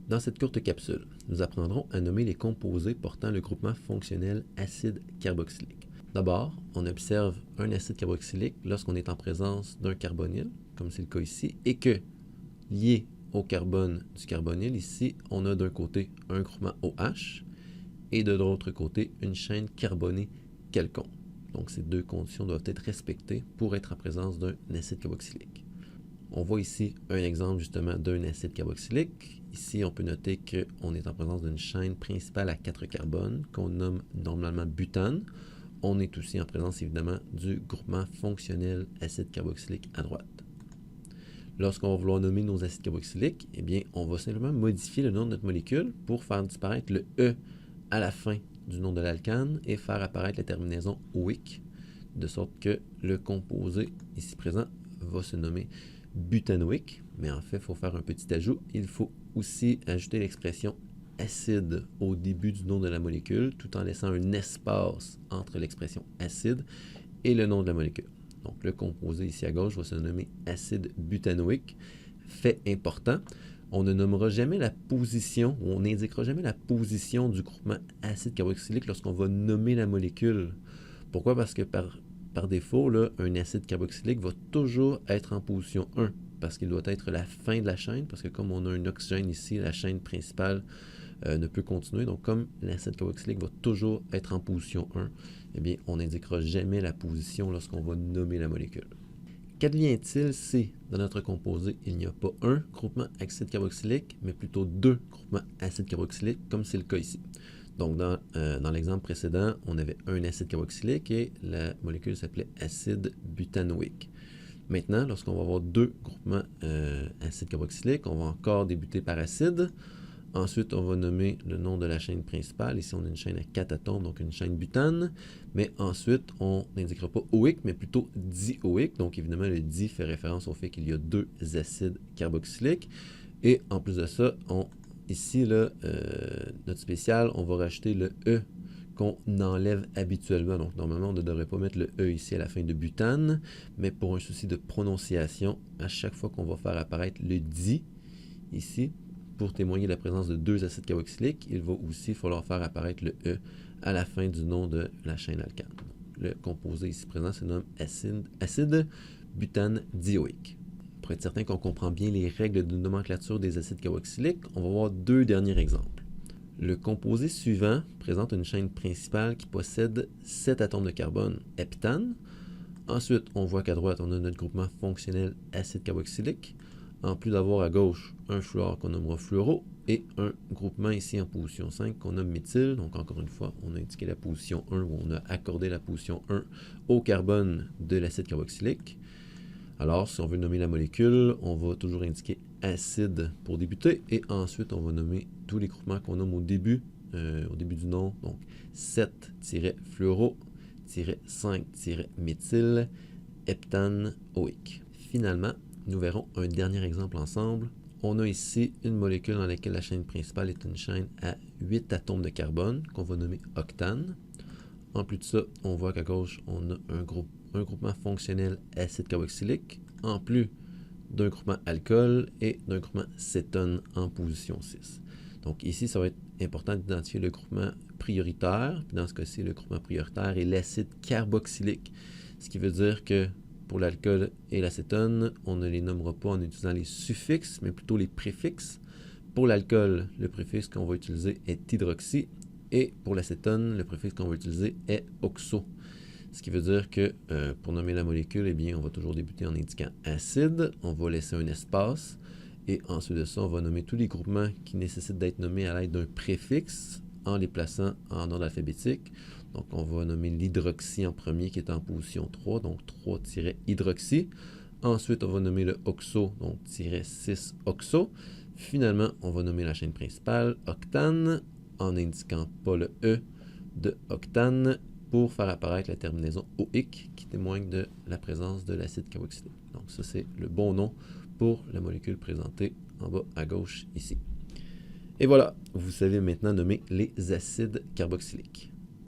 Dans cette courte capsule, nous apprendrons à nommer les composés portant le groupement fonctionnel acide carboxylique. D'abord, on observe un acide carboxylique lorsqu'on est en présence d'un carbonyle, comme c'est le cas ici, et que, lié au carbone du carbonyle, ici, on a d'un côté un groupement OH et de l'autre côté une chaîne carbonée quelconque. Donc, ces deux conditions doivent être respectées pour être en présence d'un acide carboxylique. On voit ici un exemple justement d'un acide carboxylique. Ici, on peut noter qu'on est en présence d'une chaîne principale à 4 carbones qu'on nomme normalement butane. On est aussi en présence évidemment du groupement fonctionnel acide carboxylique à droite. Lorsqu'on va vouloir nommer nos acides carboxyliques, eh bien, on va simplement modifier le nom de notre molécule pour faire disparaître le E à la fin du nom de l'alcane et faire apparaître la terminaison oïque, de sorte que le composé ici présent va se nommer butanoïque, mais en fait, il faut faire un petit ajout. Il faut aussi ajouter l'expression acide au début du nom de la molécule, tout en laissant un espace entre l'expression acide et le nom de la molécule. Donc, le composé ici à gauche va se nommer acide butanoïque. Fait important, on ne nommera jamais la position, ou on n'indiquera jamais la position du groupement acide carboxylique lorsqu'on va nommer la molécule. Pourquoi? Parce que par défaut, là, un acide carboxylique va toujours être en position 1, parce qu'il doit être la fin de la chaîne, parce que comme on a un oxygène ici, la chaîne principale ne peut continuer. Donc, comme l'acide carboxylique va toujours être en position 1, eh bien, on n'indiquera jamais la position lorsqu'on va nommer la molécule. Qu'advient-il si, dans notre composé, il n'y a pas un groupement acide carboxylique, mais plutôt deux groupements acide carboxylique, comme c'est le cas ici? Donc, dans l'exemple précédent, on avait un acide carboxylique et la molécule s'appelait acide butanoïque. Maintenant, lorsqu'on va avoir deux groupements acide carboxylique, on va encore débuter par acide. Ensuite, on va nommer le nom de la chaîne principale. Ici, on a une chaîne à 4 atomes, donc une chaîne butane. Mais ensuite, on n'indiquera pas oïque, mais plutôt dioïque. Donc, évidemment, le di fait référence au fait qu'il y a deux acides carboxyliques. Et en plus de ça, ici, là, notre spécial, on va rajouter le E qu'on enlève habituellement. Donc, normalement, on ne devrait pas mettre le E ici à la fin de butane. Mais pour un souci de prononciation, à chaque fois qu'on va faire apparaître le di, ici, pour témoigner de la présence de deux acides carboxyliques, il va aussi falloir faire apparaître le E à la fin du nom de la chaîne alcane. Le composé ici présent se nomme acide butane dioïque. Pour être certain qu'on comprend bien les règles de nomenclature des acides carboxyliques, on va voir deux derniers exemples. Le composé suivant présente une chaîne principale qui possède 7 atomes de carbone, heptane. Ensuite, on voit qu'à droite, on a notre groupement fonctionnel acide carboxylique. En plus d'avoir à gauche un fluor qu'on nommera fluoro et un groupement ici en position 5 qu'on nomme méthyle. Donc encore une fois, on a indiqué la position 1 où on a accordé la position 1 au carbone de l'acide carboxylique. Alors, si on veut nommer la molécule, on va toujours indiquer acide pour débuter et ensuite on va nommer tous les groupements qu'on nomme au début du nom. Donc 7-fluoro-5-méthyle, heptane, oïque. Finalement, nous verrons un dernier exemple ensemble. On a ici une molécule dans laquelle la chaîne principale est une chaîne à 8 atomes de carbone qu'on va nommer octane. En plus de ça, on voit qu'à gauche, on a un groupement fonctionnel acide carboxylique, en plus d'un groupement alcool et d'un groupement cétone en position 6. Donc ici, ça va être important d'identifier le groupement prioritaire. Puis dans ce cas-ci, le groupement prioritaire est l'acide carboxylique, ce qui veut dire que pour l'alcool et l'acétone, on ne les nommera pas en utilisant les suffixes, mais plutôt les préfixes. Pour l'alcool, le préfixe qu'on va utiliser est hydroxy, et pour l'acétone, le préfixe qu'on va utiliser est oxo. Ce qui veut dire que pour nommer la molécule, eh bien, on va toujours débuter en indiquant acide, on va laisser un espace, et ensuite de ça, on va nommer tous les groupements qui nécessitent d'être nommés à l'aide d'un préfixe en les plaçant en ordre alphabétique. Donc, on va nommer l'hydroxy en premier qui est en position 3, donc 3-hydroxy. Ensuite, on va nommer le oxo, donc -6-oxo. Finalement, on va nommer la chaîne principale, octane, en n'indiquant pas le E de octane pour faire apparaître la terminaison oïque qui témoigne de la présence de l'acide carboxylique. Donc, ça, c'est le bon nom pour la molécule présentée en bas à gauche ici. Et voilà, vous savez maintenant nommer les acides carboxyliques.